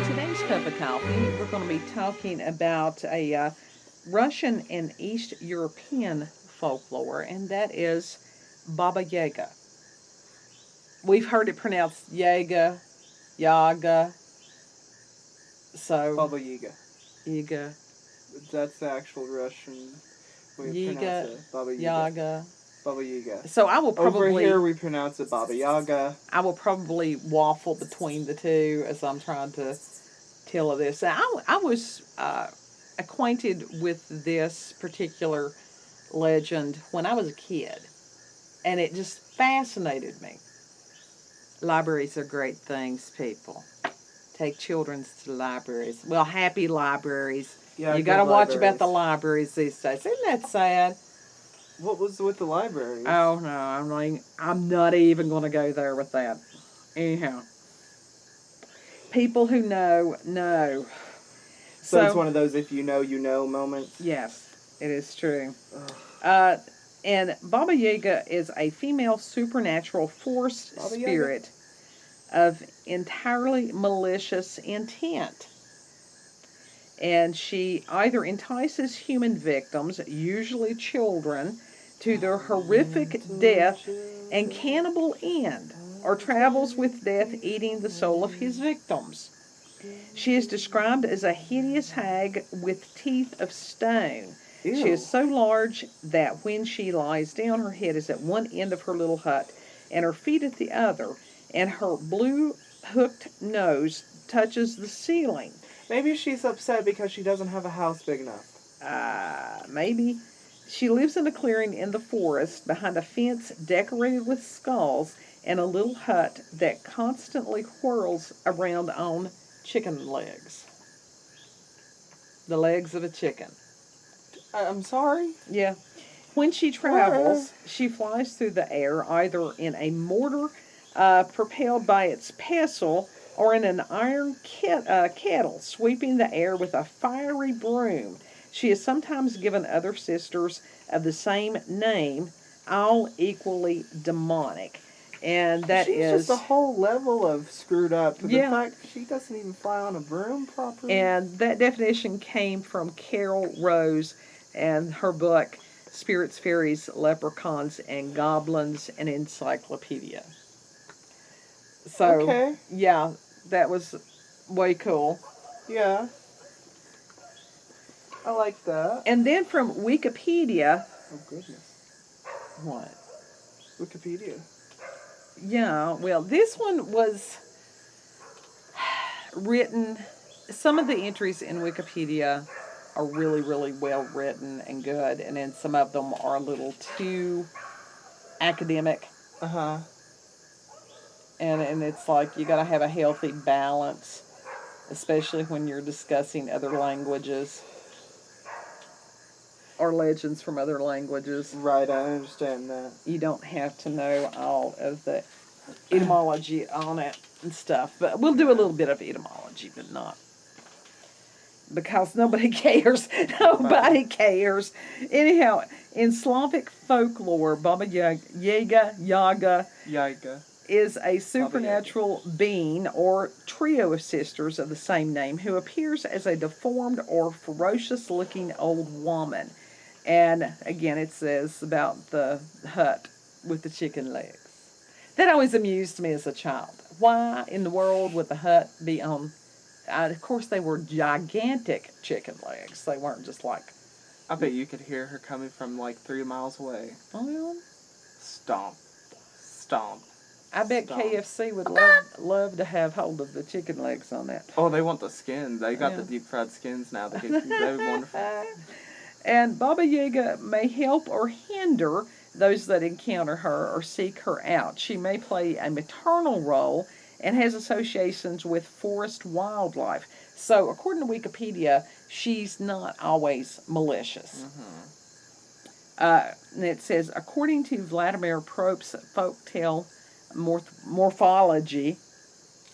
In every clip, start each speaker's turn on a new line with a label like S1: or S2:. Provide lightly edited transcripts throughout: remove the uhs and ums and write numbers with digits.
S1: today's cup of coffee, we're going to be talking about a Russian and East European folklore, and that is Baba Yaga. We've heard it pronounced Yaga, Yaga, so
S2: Baba Yaga.
S1: Yaga,
S2: That's the actual Russian way of
S1: Yaga,
S2: pronounce it. Baba Yaga.
S1: Yaga.
S2: Baba Yaga.
S1: So I will
S2: Over
S1: probably
S2: here we pronounce it Baba Yaga.
S1: waffle between the two as I'm trying to tell of this. I was acquainted with this particular legend when I was a kid, and it just fascinated me. Libraries are great things, people. Take children to libraries. Well, happy libraries.
S2: Yeah,
S1: You
S2: good
S1: got to watch about
S2: libraries.
S1: the libraries these days. Isn't that sad?
S2: What was with the libraries?
S1: Oh no, I'm not even going to go there with that. Anyhow, people who know.
S2: So it's one of those if you know moments.
S1: Yes, it is true.
S2: Ugh.
S1: And Baba Yaga is a female supernatural force
S2: Baba
S1: spirit of entirely malicious intent. And she either entices human victims, usually children, to their horrific death and cannibal end, or travels with death eating the soul of his victims. She is described as a hideous hag with teeth of stone.
S2: Ew.
S1: She is so large that when she lies down, her head is at one end of her little hut and her feet at the other, and her blue hooked nose touches the ceiling.
S2: Maybe she's upset because she doesn't have a house big enough.
S1: Maybe. She lives in a clearing in the forest behind a fence decorated with skulls and a little hut that constantly whirls around on chicken legs. The legs of a chicken.
S2: I'm sorry?
S1: Yeah. When she travels, she flies through the air either in a mortar propelled by its pestle or in an iron kettle sweeping the air with a fiery broom. She is sometimes given other sisters of the same name, all equally demonic. And that
S2: She's
S1: is
S2: just a whole level of screwed up. The
S1: Yeah.
S2: fact she doesn't even fly on a broom properly.
S1: And that definition came from Carol Rose and her book, Spirits, Fairies, Leprechauns, and Goblins, an Encyclopedia. So,
S2: Okay.
S1: yeah, that was way cool.
S2: Yeah. I like that.
S1: And then from Wikipedia,
S2: Oh, goodness.
S1: what?
S2: Wikipedia.
S1: Yeah, well, this one was written, some of the entries in Wikipedia are really, really well written and good, and then some of them are a little too academic.
S2: Uh-huh.
S1: And it's like you got to have a healthy balance, especially when you're discussing other languages or legends from other languages.
S2: Right, I understand that.
S1: You don't have to know all of the etymology on it and stuff, but we'll do a little bit of etymology, but not because nobody cares. Nobody cares. Anyhow, in Slavic folklore, Baba Yaga
S2: Yaga.
S1: is a supernatural being or trio of sisters of the same name who appears as a deformed or ferocious-looking old woman. And again, it says about the hut with the chicken legs. That always amused me as a child. Why in the world would the hut be on? Of course, they were gigantic chicken legs. They weren't just like.
S2: I bet you could hear her coming from like 3 miles away.
S1: Oh, yeah.
S2: Stomp. Stomp.
S1: I bet
S2: Stomp.
S1: KFC would love to have hold of the chicken legs on that.
S2: Oh, they want the skin. They got
S1: Yeah.
S2: the deep fried skins now. They're wonderful.
S1: And Baba Yaga may help or hinder those that encounter her or seek her out. She may play a maternal role and has associations with forest wildlife. So, according to Wikipedia, she's not always malicious. And it says, according to Vladimir Prop's folktale morphology,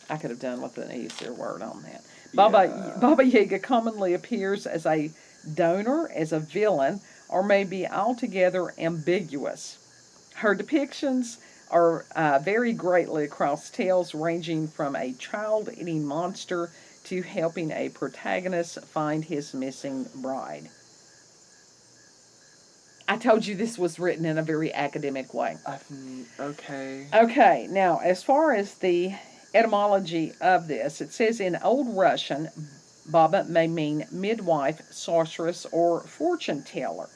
S1: I could have done with an easier word on that. Baba Yaga commonly appears as a donor, as a villain, or may be altogether ambiguous. Her depictions are vary greatly across tales, ranging from a child-eating monster to helping a protagonist find his missing bride. I told you this was written in a very academic way.
S2: Okay.
S1: Okay, now as far as the etymology of this, it says in Old Russian, Baba may mean midwife, sorceress, or fortune teller.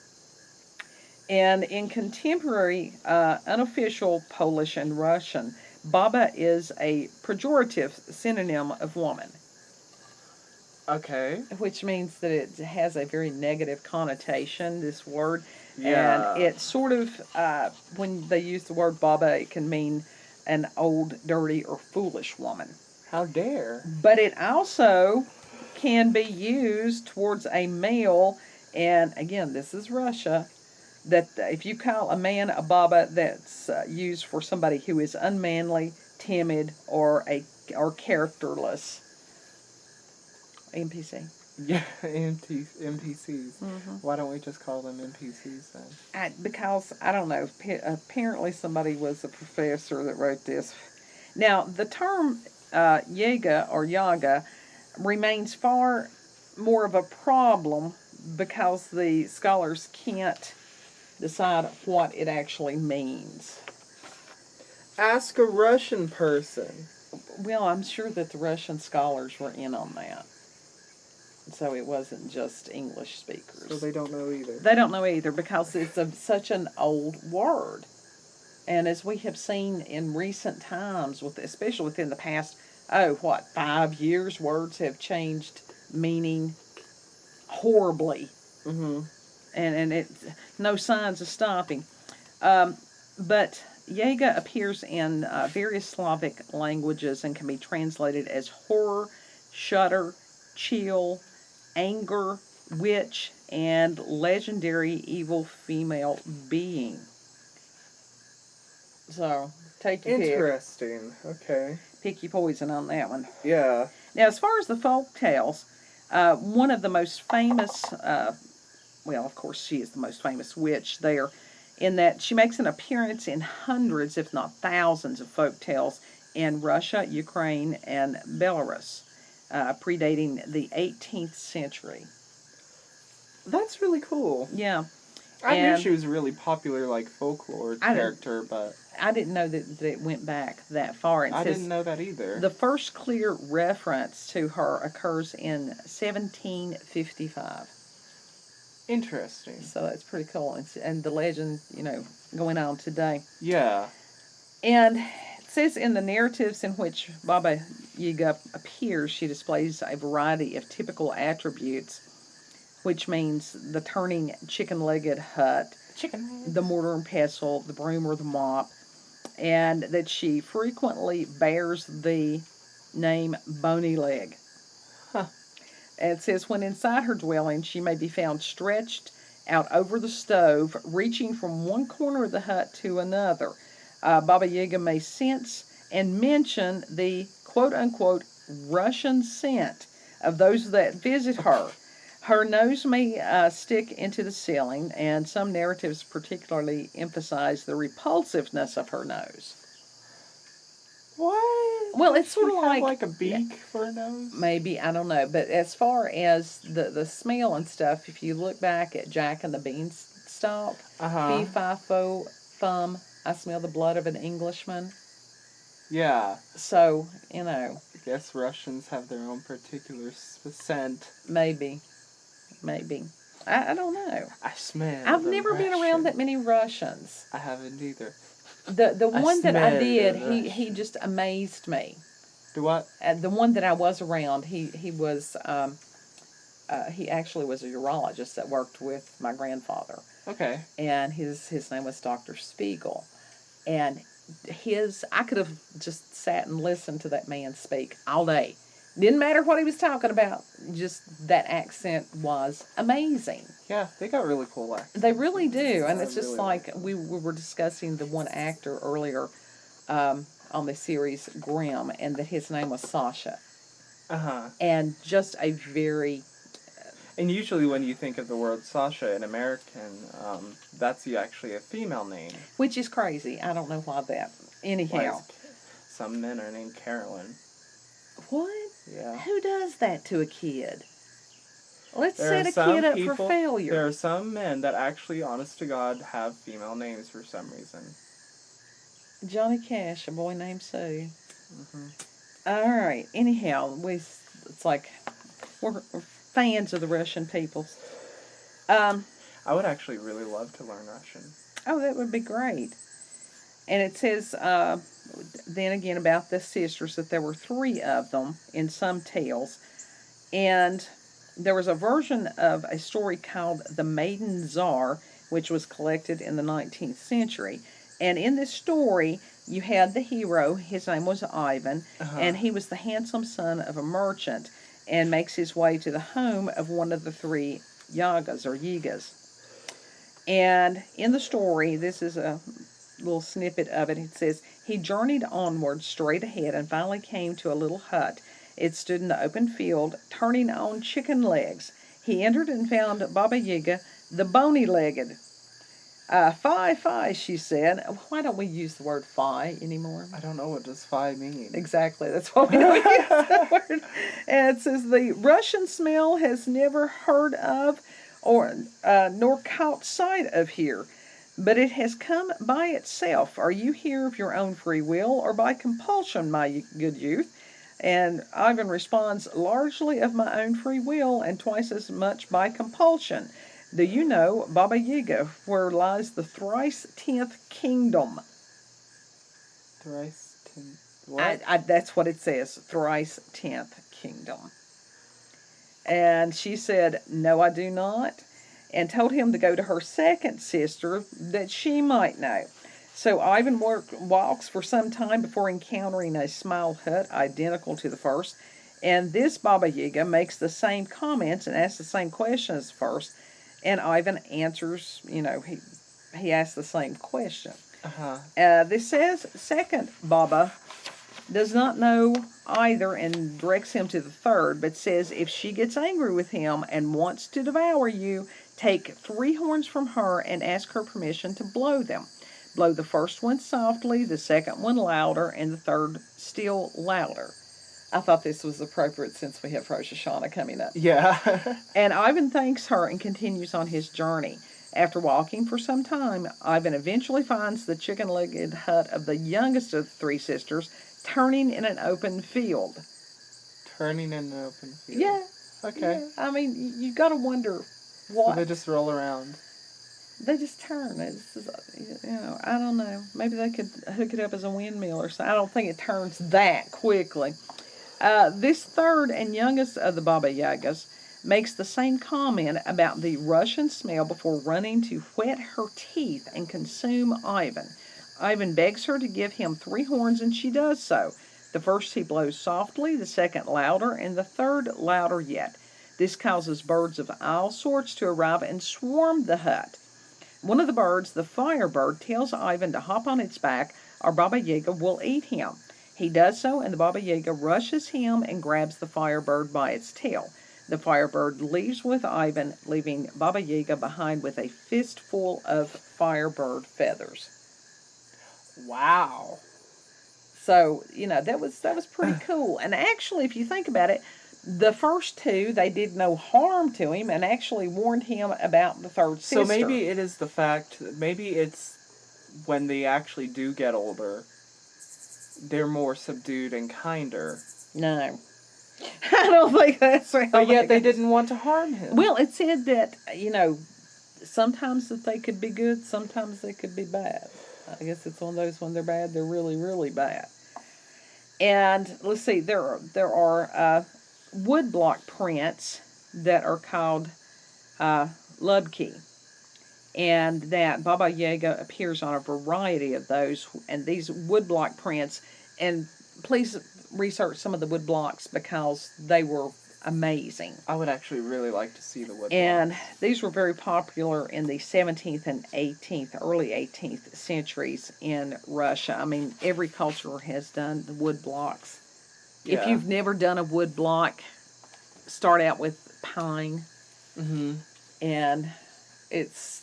S1: And in contemporary, unofficial Polish and Russian, Baba is a pejorative synonym of woman,
S2: Okay.
S1: which means that it has a very negative connotation, this word. And
S2: Yeah.
S1: it sort of, when they use the word Baba, it can mean an old, dirty, or foolish woman.
S2: How dare.
S1: But it also can be used towards a male, and again, this is Russia, that if you call a man a baba, that's used for somebody who is unmanly, timid, or characterless. NPC.
S2: Yeah, NPCs.
S1: Mm-hmm.
S2: Why don't we just call them NPCs then?
S1: Because I don't know. Apparently, somebody was a professor that wrote this. Now, the term Yaga or Yaga remains far more of a problem because the scholars can't decide what it actually means.
S2: Ask a Russian person.
S1: Well, I'm sure that the Russian scholars were in on that. So it wasn't just English speakers.
S2: So they don't know either.
S1: They don't know either because it's such an old word. And as we have seen in recent times, especially within the past, 5 years, words have changed meaning horribly.
S2: Mm-hmm.
S1: And it no signs of stopping. But Yaga appears in various Slavic languages and can be translated as horror, shudder, chill, anger, witch, and legendary evil female being. So, take your pick.
S2: Interesting. Okay.
S1: Pick your poison on that one.
S2: Yeah.
S1: Now, as far as the folk tales, one of the most famous, well, of course, she is the most famous witch there, in that she makes an appearance in hundreds, if not thousands, of folk tales in Russia, Ukraine, and Belarus, predating the 18th century.
S2: That's really cool.
S1: Yeah.
S2: I knew she was a really popular, like, folklore character, but
S1: I didn't know that it went back that far.
S2: I didn't know that either.
S1: The first clear reference to her occurs in 1755.
S2: Interesting.
S1: So that's pretty cool. And the legend, going on today.
S2: Yeah.
S1: And it says in the narratives in which Baba Yaga appears, she displays a variety of typical attributes, which means the turning chicken-legged hut, the mortar and pestle, the broom or the mop, and that she frequently bears the name Bony Leg.
S2: Huh.
S1: And it says, when inside her dwelling, she may be found stretched out over the stove, reaching from one corner of the hut to another. Baba Yaga may sense and mention the quote-unquote Russian scent of those that visit her. Her nose may stick into the ceiling, and some narratives particularly emphasize the repulsiveness of her nose.
S2: What?
S1: Well, it's sort of
S2: like a beak for a nose?
S1: Maybe, I don't know. But as far as the smell and stuff, if you look back at Jack and the Beanstalk, fee, fi, fo, fum, I smell the blood of an Englishman.
S2: Yeah.
S1: So,
S2: I guess Russians have their own particular scent.
S1: Maybe. I don't know.
S2: I smell.
S1: I've never been around that many Russians.
S2: I haven't either.
S1: The one that I did, he just amazed me.
S2: The what?
S1: The one that I was around, he was he actually was a urologist that worked with my grandfather.
S2: Okay.
S1: And his name was Dr. Spiegel, and I could have just sat and listened to that man speak all day. Didn't matter what he was talking about. Just that accent was amazing.
S2: Yeah, they got really cool accents.
S1: They really do. And it's just really like we were discussing the one actor earlier on the series Grimm, and that his name was Sasha.
S2: Uh-huh.
S1: And just a very...
S2: And usually when you think of the word Sasha in American, that's actually a female name.
S1: Which is crazy. I don't know why that Anyhow.
S2: Some men are named Carolyn.
S1: What?
S2: Yeah.
S1: Who does that to a kid? Let's
S2: There
S1: set
S2: are
S1: a
S2: some
S1: kid up
S2: people,
S1: for failure.
S2: There are some men that actually, honest to God, have female names for some reason.
S1: Johnny Cash, a boy named Sue.
S2: Mm-hmm.
S1: All right. Anyhow, it's like we're fans of the Russian peoples.
S2: I would actually really love to learn Russian.
S1: Oh, that would be great. And it says then again about the sisters that there were 3 of them in some tales. And there was a version of a story called The Maiden Tsar, which was collected in the 19th century. And in this story, you had the hero, his name was Ivan, and he was the handsome son of a merchant and makes his way to the home of one of the 3 Yagas or Yigas. And in the story, this is a little snippet of it. It says, he journeyed onward straight ahead and finally came to a little hut. It stood in the open field, turning on chicken legs. He entered and found Baba Yaga, the bony-legged. Fie, fie, she said. Why don't we use the word fie anymore?
S2: I don't know, what does fie mean?
S1: Exactly, that's why we don't use that word. And it says, the Russian smell has never heard of or nor caught sight of here, but it has come by itself. Are you here of your own free will or by compulsion, my good youth? And Ivan responds, largely of my own free will and twice as much by compulsion. Do you know, Baba Yaga, where lies the thrice 10th kingdom?
S2: Thrice 10th. What?
S1: That's what it says, thrice 10th kingdom. And she said, no, I do not, and told him to go to her second sister that she might know. So Ivan walks for some time before encountering a smile hut identical to the first, and this Baba Yaga makes the same comments and asks the same questions first, and Ivan answers, he asks the same question. This says, second Baba does not know either and directs him to the third, but says if she gets angry with him and wants to devour you, take 3 horns from her and ask her permission to blow them. Blow the first one softly, the second one louder, and the third still louder. I thought this was appropriate since we have Rosh Hashanah coming up.
S2: Yeah.
S1: And Ivan thanks her and continues on his journey. After walking for some time, Ivan eventually finds the chicken-legged hut of the youngest of the 3 sisters, turning in an open field.
S2: Turning in an open field?
S1: Yeah.
S2: Okay.
S1: Yeah. I mean, you got to wonder what.
S2: So they just roll around.
S1: They just turn. I don't know. Maybe they could hook it up as a windmill or something. I don't think it turns that quickly. This third and youngest of the Baba Yagas makes the same comment about the Russian smell before running to whet her teeth and consume Ivan. Ivan begs her to give him 3 horns, and she does so. The first he blows softly, the second louder, and the third louder yet. This causes birds of all sorts to arrive and swarm the hut. One of the birds, the firebird, tells Ivan to hop on its back or Baba Yaga will eat him. He does so, and the Baba Yaga rushes him and grabs the firebird by its tail. The firebird leaves with Ivan, leaving Baba Yaga behind with a fistful of firebird feathers.
S2: Wow.
S1: So, that was pretty cool. And actually, if you think about it, the first 2, they did no harm to him and actually warned him about the third sister.
S2: So maybe it is the fact, maybe it's when they actually do get older, they're more subdued and kinder.
S1: No. I don't think that's right.
S2: But yet they didn't want to harm him.
S1: Well, it said that, sometimes that they could be good, sometimes they could be bad. I guess it's one of those when they're bad, they're really, really bad. And let's see, there are woodblock prints that are called Lubki. And that Baba Yaga appears on a variety of those. And these woodblock prints, and please research some of the woodblocks because they were amazing.
S2: I would actually really like to see the woodblocks.
S1: And these were very popular in the 17th and 18th, early 18th centuries in Russia. I mean, every culture has done the woodblocks. Yeah. If you've never done a woodblock, start out with pine.
S2: Mm-hmm.
S1: And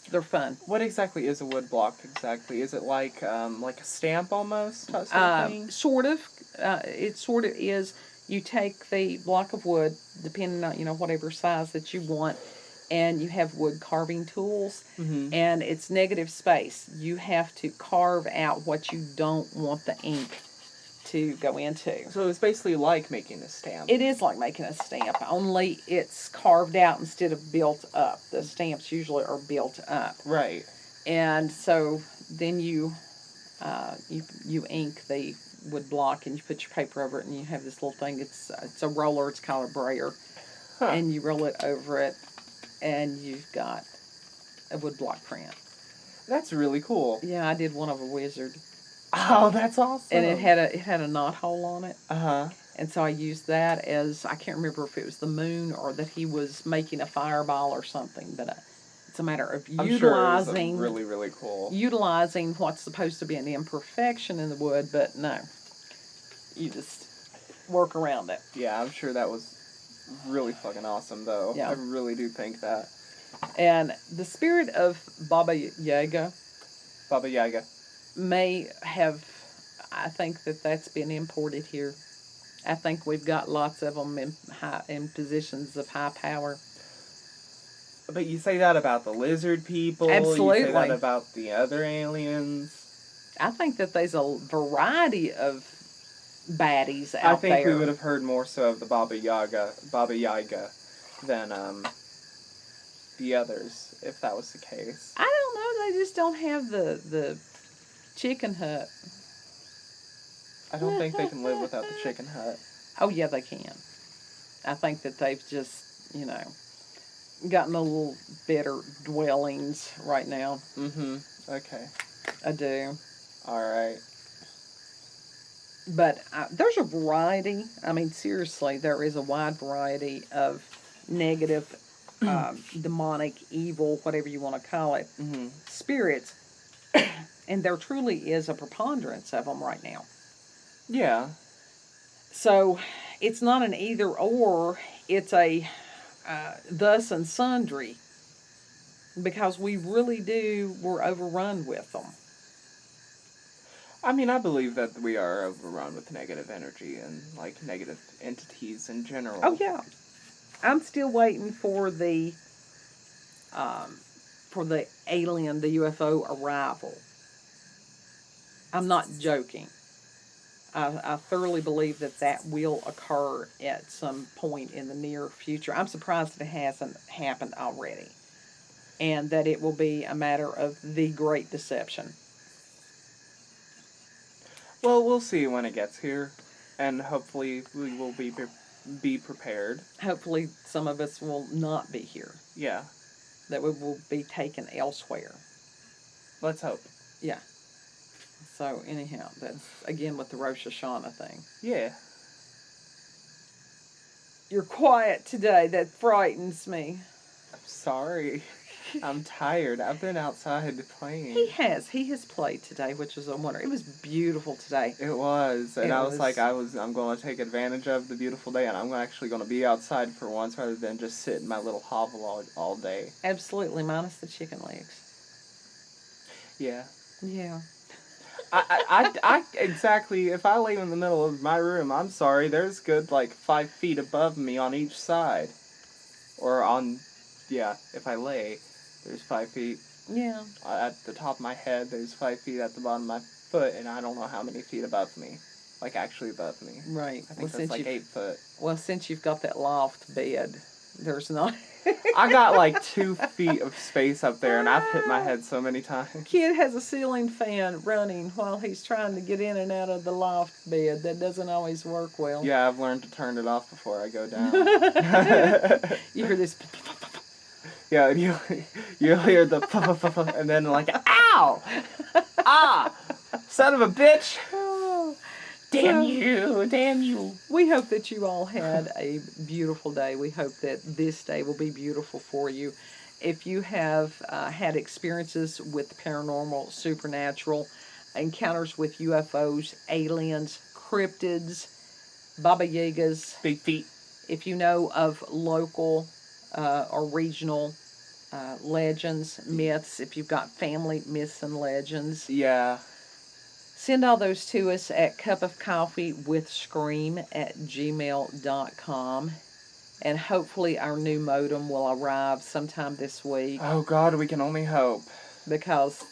S1: They're fun.
S2: What exactly is a wood block exactly? Is it like a stamp almost sort of thing?
S1: Sort of. It sort of is. You take the block of wood, depending on whatever size that you want, and you have wood carving tools,
S2: Mm-hmm.
S1: and it's negative space. You have to carve out what you don't want the ink to go into.
S2: So it's basically like making a stamp.
S1: It is like making a stamp, only it's carved out instead of built up. The stamps usually are built up.
S2: Right.
S1: And so then you ink the wood block and you put your paper over it and you have this little thing. It's a roller. It's called a brayer, and you roll it over it, and you've got a wood block print.
S2: That's really cool.
S1: Yeah, I did one of a wizard.
S2: Oh, that's awesome.
S1: And it had a knot hole on it.
S2: Uh-huh.
S1: And so I used that as, I can't remember if it was the moon or that he was making a fireball or something, but it's a matter of
S2: I'm
S1: utilizing.
S2: Sure it was really, really cool.
S1: Utilizing what's supposed to be an imperfection in the wood, but no. You just work around it.
S2: Yeah, I'm sure that was really fucking awesome, though.
S1: Yeah.
S2: I really do think that.
S1: And the spirit of Baba Yaga.
S2: Baba Yaga.
S1: May have, I think that's been imported here. I think we've got lots of them in positions of high power.
S2: But you say that about the lizard people.
S1: Absolutely.
S2: You say that about the other aliens.
S1: I think that there's a variety of baddies out there.
S2: I think we would have heard more so of the Baba Yaga than the others, if that was the case.
S1: I don't know. They just don't have the chicken hut.
S2: I don't think they can live without the chicken hut.
S1: Oh, yeah, they can. I think that they've just, gotten a little better dwellings right now.
S2: Mm-hmm. Okay.
S1: I do.
S2: All right.
S1: But there's a variety. I mean, seriously, there is a wide variety of negative, demonic, evil, whatever you want to call it, spirits. And there truly is a preponderance of them right now.
S2: Yeah.
S1: So it's not an either or, it's a thus and sundry. Because we're overrun with them.
S2: I mean, I believe that we are overrun with negative energy and, negative entities in general.
S1: Oh, yeah. I'm still waiting for the alien, the UFO arrival. I'm not joking. I thoroughly believe that will occur at some point in the near future. I'm surprised it hasn't happened already. And that it will be a matter of the Great Deception.
S2: Well, we'll see when it gets here. And hopefully we will be prepared.
S1: Hopefully some of us will not be here.
S2: Yeah.
S1: That we will be taken elsewhere.
S2: Let's hope.
S1: Yeah. So, anyhow, that's, again, with the Rosh Hashanah thing.
S2: Yeah.
S1: You're quiet today. That frightens me.
S2: I'm sorry. I'm tired. I've been outside playing.
S1: He has played today, which is a wonder. It was beautiful today.
S2: It was. And I was like, I'm going to take advantage of the beautiful day, and I'm actually going to be outside for once rather than just sit in my little hovel all day.
S1: Absolutely, minus the chicken legs.
S2: Yeah.
S1: Yeah.
S2: I exactly, if I lay in the middle of my room, I'm sorry, there's good, 5 feet above me on each side. Or if I lay, there's 5 feet.
S1: Yeah.
S2: At the top of my head, there's 5 feet at the bottom of my foot, and I don't know how many feet above me. Actually above me.
S1: Right.
S2: I think that's 8 foot.
S1: Well, since you've got that loft bed, there's not...
S2: I got 2 feet of space up there, and I've hit my head so many times.
S1: Kid has a ceiling fan running while he's trying to get in and out of the loft bed. That doesn't always work well.
S2: Yeah, I've learned to turn it off before I go down.
S1: You hear this...
S2: Yeah, you hear the and then ow! Ah! Son of a bitch!
S1: Oh,
S2: Damn you!
S1: We hope that you all had a beautiful day. We hope that this day will be beautiful for you. If you have had experiences with the paranormal, supernatural, encounters with UFOs, aliens, cryptids, Baba Yagas,
S2: Big feet.
S1: if you know of local or regional legends, myths, if you've got family myths and legends.
S2: Yeah.
S1: Send all those to us at cupofcoffeewithscream@gmail.com. And hopefully our new modem will arrive sometime this week,
S2: Oh God, we can only hope.
S1: because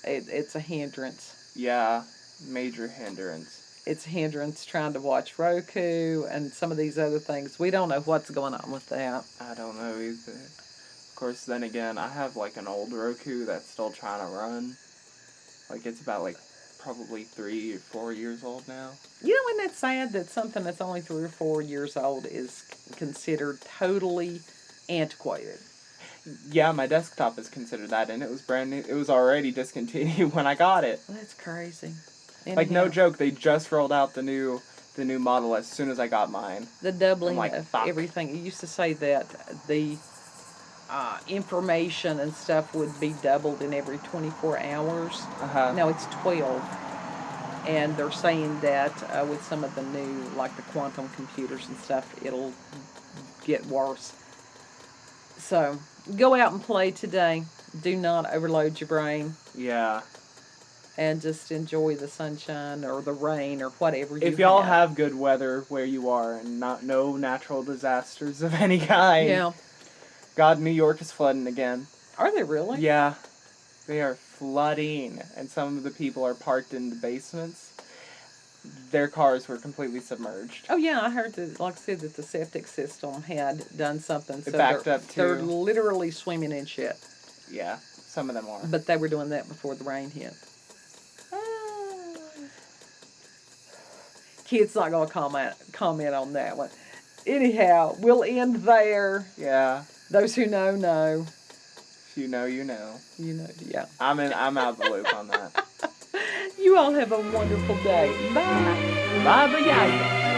S1: it's a hindrance.
S2: Yeah, major hindrance.
S1: It's a hindrance trying to watch Roku and some of these other things. We don't know what's going on with that.
S2: I don't know either. Of course, then again, I have like an old Roku that's still trying to run. Like it's about like probably 3 or 4 years old now.
S1: You know, isn't it sad that something that's only 3 or 4 years old is considered totally antiquated?
S2: Yeah, my desktop is considered that, and it was brand new. It was already discontinued when I got it.
S1: That's crazy.
S2: Like no
S1: Anyhow,
S2: joke, they just rolled out the new model as soon as I got mine.
S1: the doubling
S2: I'm like,
S1: of
S2: fuck.
S1: everything. It used to say that the information and stuff would be doubled in every 24 hours. No, it's 12. And they're saying that with some of the new, like the quantum computers and stuff, it'll get worse. So, go out and play today. Do not overload your brain.
S2: Yeah.
S1: And just enjoy the sunshine or the rain or whatever you have.
S2: If y'all have good weather where you are and no natural disasters of any kind.
S1: Yeah.
S2: God, New York is flooding again.
S1: Are they really?
S2: Yeah. They are flooding. And some of the people are parked in the basements. Their cars were completely submerged.
S1: Oh, yeah, I heard that, like I said, that the septic system had done something.
S2: It backed up, too.
S1: They're literally swimming in shit.
S2: Yeah, some of them are.
S1: But they were doing that before the rain hit. Kids not going to comment on that one. Anyhow, we'll end there.
S2: Yeah.
S1: Those who know, know.
S2: If you know, you know.
S1: You know, yeah.
S2: I'm out of the loop on that.
S1: You all have a wonderful day. Bye.
S2: Baba Yaga.